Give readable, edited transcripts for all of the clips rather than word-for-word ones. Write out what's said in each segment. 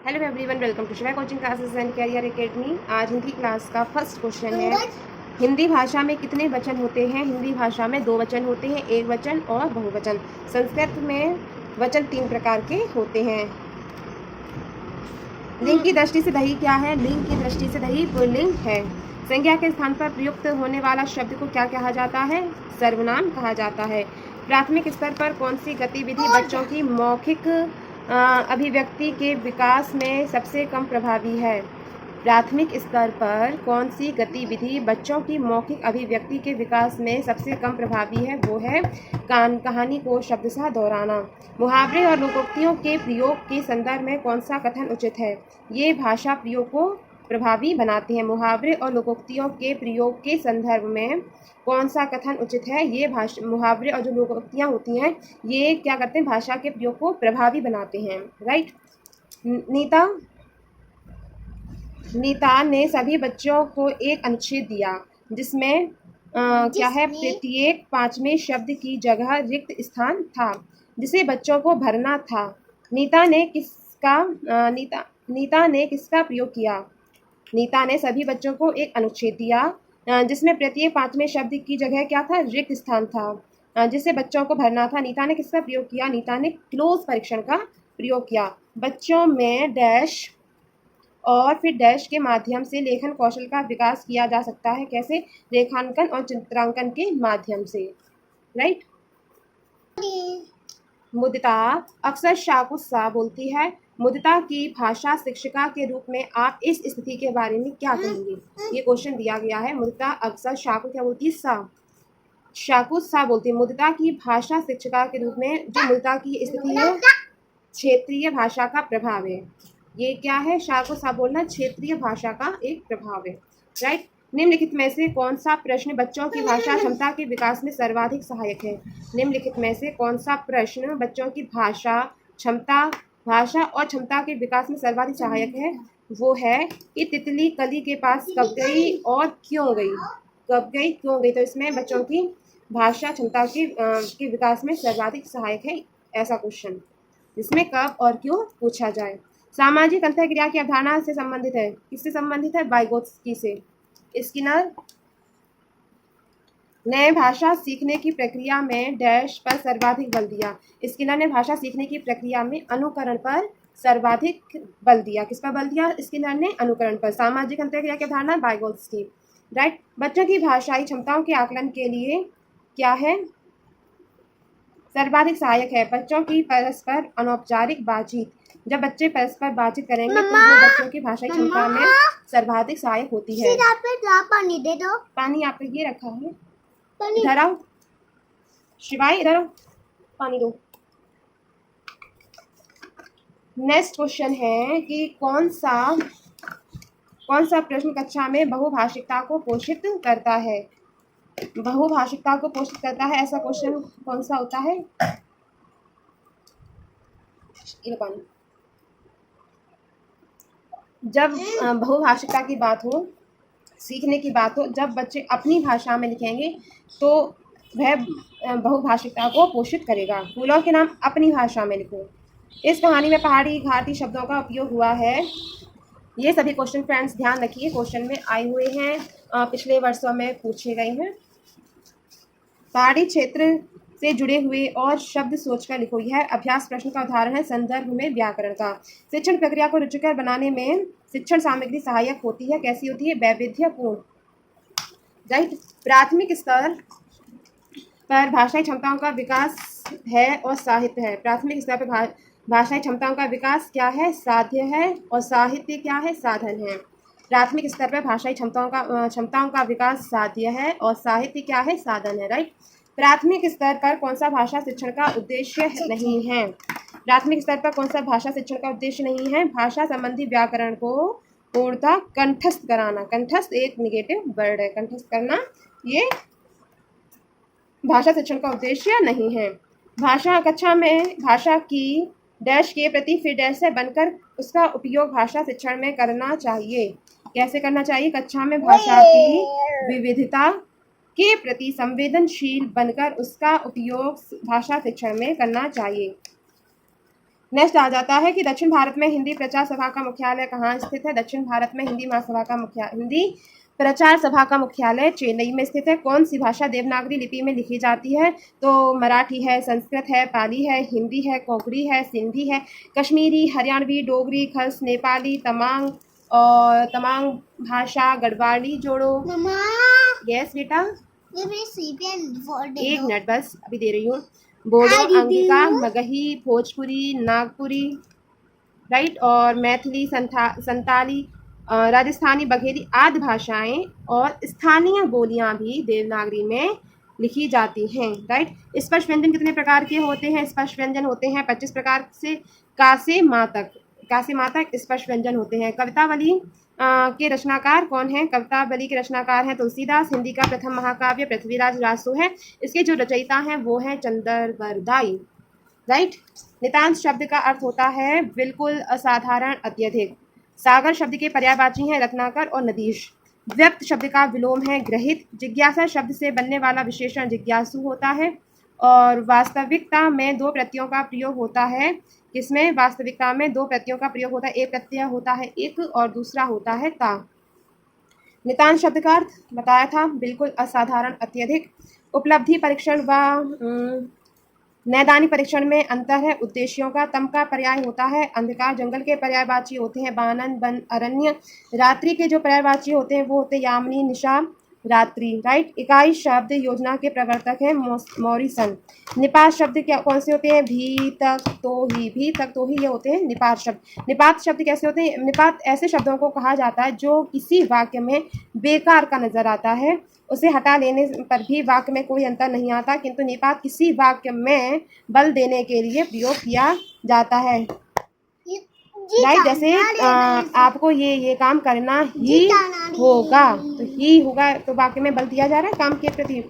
Hello everyone, welcome to Shiva coaching classes and career academy. आज Hindi class का first question है, हिंदी भाषा में कितने वचन होते हैं? हिंदी भाषा में 2 वचन होते हैं, एक वचन और बहुवचन। संस्कृत में वचन 3 प्रकार के होते हैं। लिंग की दृष्टि से दही क्या है? लिंग की दृष्टि से दही पुल्लिंग है। संज्ञा के स्थान पर प्रयुक्त होने वाला शब्द को क्या कहा जाता है? सर्वनाम कहा जाता है। प्राथमिक स्तर पर कौन सी गतिविधि बच्चों की मौखिक अभिव्यक्ति के विकास में सबसे कम प्रभावी है? प्राथमिक स्तर पर कौन सी गतिविधि बच्चों की मौखिक अभिव्यक्ति के विकास में सबसे कम प्रभावी है? वो है कहानी को शब्दशः दोहराना। मुहावरे और लोकोक्तियों के प्रयोग के संदर्भ में कौन सा कथन उचित है? ये भाषा प्रयोग को प्रभावी बनाते हैं। मुहावरे और लोकोक्तियों के प्रयोग के संदर्भ में कौन सा कथन उचित है? ये मुहावरे और जो लोकोक्तियाँ होती हैं ये क्या करते हैं? भाषा के प्रयोग को प्रभावी बनाते हैं। राइट। नीता ने सभी बच्चों को एक अनुच्छेद दिया जिसमें क्या है? प्रत्येक 5वें शब्द की जगह रिक्त स्थान था जिसे बच्चों को भरना था। नीता ने किसका प्रयोग किया? नीता ने सभी बच्चों को एक अनुच्छेद दिया जिसमें प्रत्येक 5वें शब्द की जगह क्या था? रिक्त स्थान था जिसे बच्चों को भरना था। नीता ने किसका प्रयोग किया? नीता ने क्लोज परीक्षण का प्रयोग किया। बच्चों में डैश और फिर डैश के माध्यम से लेखन कौशल का विकास किया जा सकता है। कैसे? रेखांकन और चित्रांकन के माध्यम से। राइट। मुदिता अक्सर शाकुत्सा बोलती है। मुदिता की भाषा शिक्षिका के रूप में आप इस स्थिति के बारे में क्या कहेंगे? ये क्वेश्चन दिया गया है। मुदिता अक्सर क्या बोलती है? शाकुत्सा बोलती है। मुदिता की भाषा शिक्षिका के रूप में जो मुदिता की स्थिति है, क्षेत्रीय भाषा का प्रभाव है। ये क्या है? शाकुत्सा बोलना क्षेत्रीय भाषा का एक प्रभाव है। राइट। निम्नलिखित में से कौन सा प्रश्न बच्चों की भाषा क्षमता के विकास में सर्वाधिक सहायक है? निम्नलिखित में से कौन सा प्रश्न बच्चों की भाषा और क्षमता के विकास में सर्वाधिक सहायक है? वो है कि तितली कली के पास कब गई और क्यों गई? कब गई, क्यों गई? तो इसमें बच्चों की भाषा क्षमता के विकास में सर्वाधिक सहायक है ऐसा क्वेश्चन, जिसमें कब और क्यों पूछा जाए। सामाजिक अंतःक्रिया की अवधारणा से संबंधित है। किससे संबंधित है? वाइगोत्स्की से। स्किनर ने भाषा सीखने की प्रक्रिया में डैश पर सर्वाधिक बल दिया। स्किनर ने भाषा सीखने की प्रक्रिया में अनुकरण पर सर्वाधिक बल दिया। किस पर बल दिया? स्किनर ने अनुकरण पर। सामाजिक अंतःक्रिया की अवधारणा वाइगोत्स्की। राइट। बच्चों की भाषाई क्षमताओं के आकलन के लिए क्या है? सर्वाधिक सहायक है बच्चों की परस्पर अनौपचारिक बातचीत। जब बच्चे परस्पर बातचीत करेंगे तो वो बच्चों की भाषाई क्षमता में सर्वाधिक सहायक होती है। पानी दे दो। पानी आप ये रखा है, इधर आओ शिवाई, इधर आओ, पानी दो। नेक्स्ट क्वेश्चन है कि कौन सा प्रश्न कक्षा में बहुभाषिकता को पोषित करता है? बहुभाषिकता को पोषित करता है ऐसा क्वेश्चन कौन सा होता है? ये पानी। जब बहुभाषिकता की बात हो, सीखने की बात हो, जब बच्चे अपनी भाषा में लिखेंगे तो वह बहुभाषिकता को पोषित करेगा। फूलों के नाम अपनी भाषा में लिखो। इस कहानी में पहाड़ी घाटी शब्दों का उपयोग हुआ है। ये सभी क्वेश्चन फ्रेंड्स ध्यान रखिए, क्वेश्चन में आए हुए हैं, पिछले वर्षों में पूछे गए हैं। पहाड़ी क्षेत्र से जुड़े हुए और शब्द सोचकर लिखो। यह अभ्यास प्रश्न का उदाहरण है संदर्भ में व्याकरण का। शिक्षण प्रक्रिया को रुचिकर बनाने में शिक्षण सामग्री सहायक होती है। कैसी होती है? वैविध्यपूर्ण। राइट। प्राथमिक स्तर पर भाषाई क्षमताओं का विकास है और साहित्य है। प्राथमिक स्तर पर भाषाई क्षमताओं का विकास क्या है? साध्य है, और साहित्य क्या है? साधन है। प्राथमिक स्तर पर भाषाई क्षमताओं का विकास साध्य है और साहित्य क्या है? साधन है। राइट। प्राथमिक स्तर पर कौन सा भाषा शिक्षण का उद्देश्य नहीं है? प्राथमिक स्तर पर कौन सा भाषा शिक्षण का उद्देश्य नहीं है? भाषा संबंधी व्याकरण को पूर्णतः कंठस्थ कराना। कंठस्थ एक निगेटिव वर्ड है। कंठस्थ करना ये भाषा शिक्षण का उद्देश्य नहीं है। भाषा कक्षा में भाषा की डैश के प्रति फिर डैश से बनकर उसका उपयोग भाषा शिक्षण में करना चाहिए। कैसे करना चाहिए? कक्षा में भाषा की विविधता के प्रति संवेदनशील बनकर उसका उपयोग भाषा शिक्षण में करना चाहिए। नेक्स्ट आ जाता है कि दक्षिण भारत में हिंदी प्रचार सभा का मुख्यालय कहाँ स्थित है। दक्षिण भारत में हिंदी प्रचार सभा का मुख्यालय चेन्नई में स्थित है। कौन सी भाषा देवनागरी लिपि में लिखी जाती है? तो मराठी है, संस्कृत है, पाली है, हिंदी है, कोंकणी है, सिंधी है, कश्मीरी, हरियाणवी, डोगरी, खस, नेपाली, तमांग और तमांग भाषा, गढ़वाली जोड़ो। यस बेटा, एक मिनट बस, अभी दे रही हूँ। बोडो, अंगिका, मगही, भोजपुरी, नागपुरी, राइट, और मैथिली, संताली, राजस्थानी, बघेली आदि भाषाएं और स्थानीय बोलियां भी देवनागरी में लिखी जाती हैं, राइट। स्पष्ट व्यंजन कितने प्रकार के होते हैं? स्पष्ट व्यंजन होते हैं 25 प्रकार से, का से माँ तक स्पष्ट व्यंजन होते हैं। कवितावली के रचनाकार कौन है? कवितावली के रचनाकार हैं तुलसीदास। हिंदी का प्रथम महाकाव्य पृथ्वीराज रासो है। इसके जो रचयिता हैं वो हैं चंद्रवरदाई, राइट। नितांत शब्द का अर्थ होता है बिल्कुल, असाधारण, अत्यधिक। सागर शब्द के पर्यायवाची हैं रत्नाकर और नदीश। व्यक्त शब्द का विलोम है ग्रहित। जिज्ञासा शब्द से बनने वाला विशेषण जिज्ञासु होता है। और वास्तविकता में दो प्रत्ययों का प्रयोग होता है। किसमें? वास्तविकता में दो प्रत्ययों का प्रयोग होता है। एक प्रत्यय होता है एक और दूसरा होता है ता। नितांत शब्द का अर्थ बताया था, बिल्कुल, असाधारण, अत्यधिक। उपलब्धि परीक्षण व नैदानिक परीक्षण में अंतर है। उद्देश्यों का तम का पर्याय होता है अंधकार। जंगल के पर्यायवाची होते हैं बानन, वन, अरण्य। रात्रि के जो पर्यायवाची होते हैं वो होते हैं यामिनी, निशा, रात्रि, राइट। इकाई शब्द योजना के प्रवर्तक हैं मॉरिसन। निपात शब्द क्या कौन से होते हैं? भी तक तो ही ये होते हैं निपात शब्द। निपात शब्द कैसे होते हैं? निपात ऐसे शब्दों को कहा जाता है जो किसी वाक्य में बेकार का नजर आता है, उसे हटा लेने पर भी वाक्य में कोई अंतर नहीं आता, किंतु निपात किसी वाक्य में बल देने के लिए प्रयोग किया जाता है, राइट। जैसे आपको ये काम करना ही होगा, तो ही होगा तो वाक्य में बल दिया जा रहा है काम के प्रति।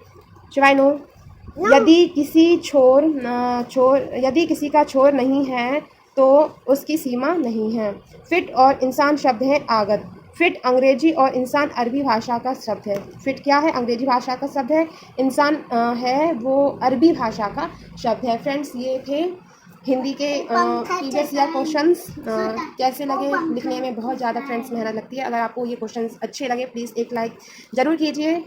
शिवाय नो। यदि किसी का छोर नहीं है तो उसकी सीमा नहीं है। फिट और इंसान शब्द है आगत। फिट अंग्रेजी और इंसान अरबी भाषा का शब्द है। फिट क्या है? अंग्रेजी भाषा का शब्द है। इंसान है वो अरबी भाषा का शब्द है। फ्रेंड्स, ये थे हिंदी के प्रीवियस ईयर क्वेश्चंस। कैसे लगे? लिखने में बहुत ज़्यादा फ्रेंड्स मेहनत लगती है। अगर आपको ये क्वेश्चंस अच्छे लगे प्लीज़ एक लाइक ज़रूर कीजिए।